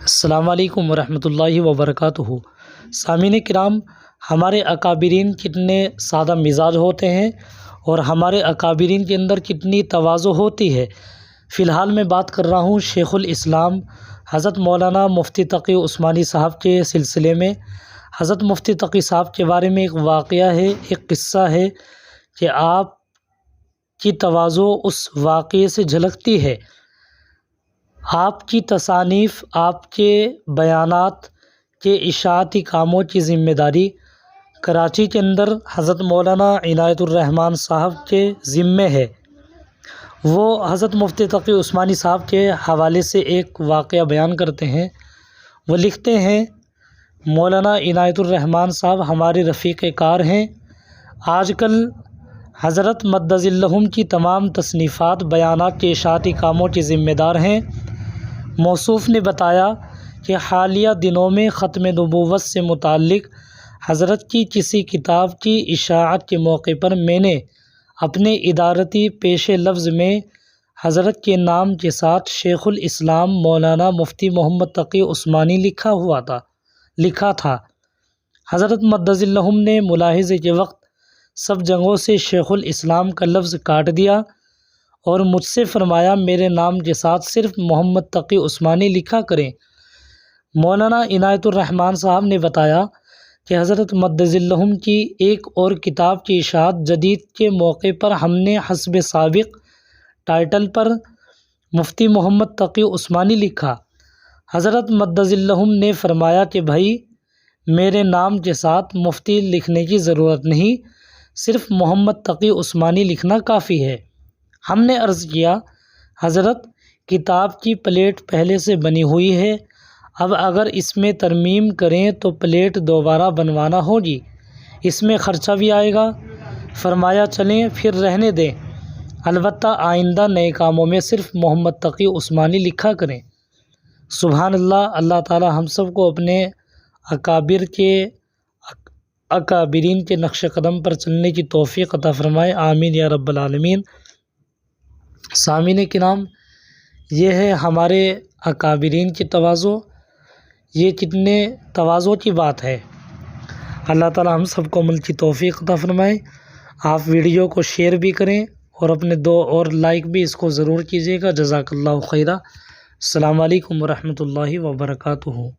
السلام علیکم ورحمۃ اللہ وبرکاتہ۔ سامعین کرام، ہمارے اکابرین کتنے سادہ مزاج ہوتے ہیں اور ہمارے اکابرین کے اندر کتنی تواضع ہوتی ہے۔ فی الحال میں بات کر رہا ہوں شیخ الاسلام حضرت مولانا مفتی تقی عثمانی صاحب کے سلسلے میں۔ حضرت مفتی تقی صاحب کے بارے میں ایک واقعہ ہے، ایک قصہ ہے کہ آپ کی تواضع اس واقعے سے جھلکتی ہے۔ آپ کی تصانیف، آپ کے بیانات کے اشاعتی کاموں کی ذمہ داری کراچی کے اندر حضرت مولانا عنایت الرحمن صاحب کے ذمے ہے۔ وہ حضرت مفتی تقی عثمانی صاحب کے حوالے سے ایک واقعہ بیان کرتے ہیں۔ وہ لکھتے ہیں، مولانا عنایت الرحمن صاحب ہمارے رفیق کار ہیں۔ آج کل حضرت مد ظلہم کی تمام تصنیفات، بیانات کے اشاعتی کاموں کے ذمہ دار ہیں۔ موصوف نے بتایا کہ حالیہ دنوں میں ختم نبوت سے متعلق حضرت کی کسی کتاب کی اشاعت کے موقع پر میں نے اپنے ادارتی پیش لفظ میں حضرت کے نام کے ساتھ شیخ الاسلام مولانا مفتی محمد تقی عثمانی لکھا تھا۔ حضرت مد ظلہم نے ملاحظے کے وقت سب جگہوں سے شیخ الاسلام کا لفظ کاٹ دیا اور مجھ سے فرمایا، میرے نام کے ساتھ صرف محمد تقی عثمانی لکھا کریں۔ مولانا عنایت الرحمن صاحب نے بتایا کہ حضرت مد ظلہم کی ایک اور کتاب کی اشاعت جدید کے موقع پر ہم نے حسب سابق ٹائٹل پر مفتی محمد تقی عثمانی لکھا۔ حضرت مد ظلہم نے فرمایا کہ بھائی، میرے نام کے ساتھ مفتی لکھنے کی ضرورت نہیں، صرف محمد تقی عثمانی لکھنا کافی ہے۔ ہم نے عرض کیا، حضرت کتاب کی پلیٹ پہلے سے بنی ہوئی ہے، اب اگر اس میں ترمیم کریں تو پلیٹ دوبارہ بنوانا ہوگی، اس میں خرچہ بھی آئے گا۔ فرمایا چلیں پھر رہنے دیں، البتہ آئندہ نئے کاموں میں صرف محمد تقی عثمانی لکھا کریں۔ سبحان اللہ۔ اللہ تعالی ہم سب کو اپنے اکابرین کے نقش قدم پر چلنے کی توفیق عطا فرمائے، آمین یا رب العالمین۔ سامعین کرام، یہ ہے ہمارے اکابرین کی تواضع۔ یہ کتنے تواضع کی بات ہے۔ اللہ تعالی ہم سب کو عمل کی توفیق عطا فرمائے۔ آپ ویڈیو کو شیئر بھی کریں اور اپنے اور لائک بھی اس کو ضرور کیجیے گا۔ جزاک اللہ خیرہ۔ السلام علیکم ورحمۃ اللہ وبرکاتہ۔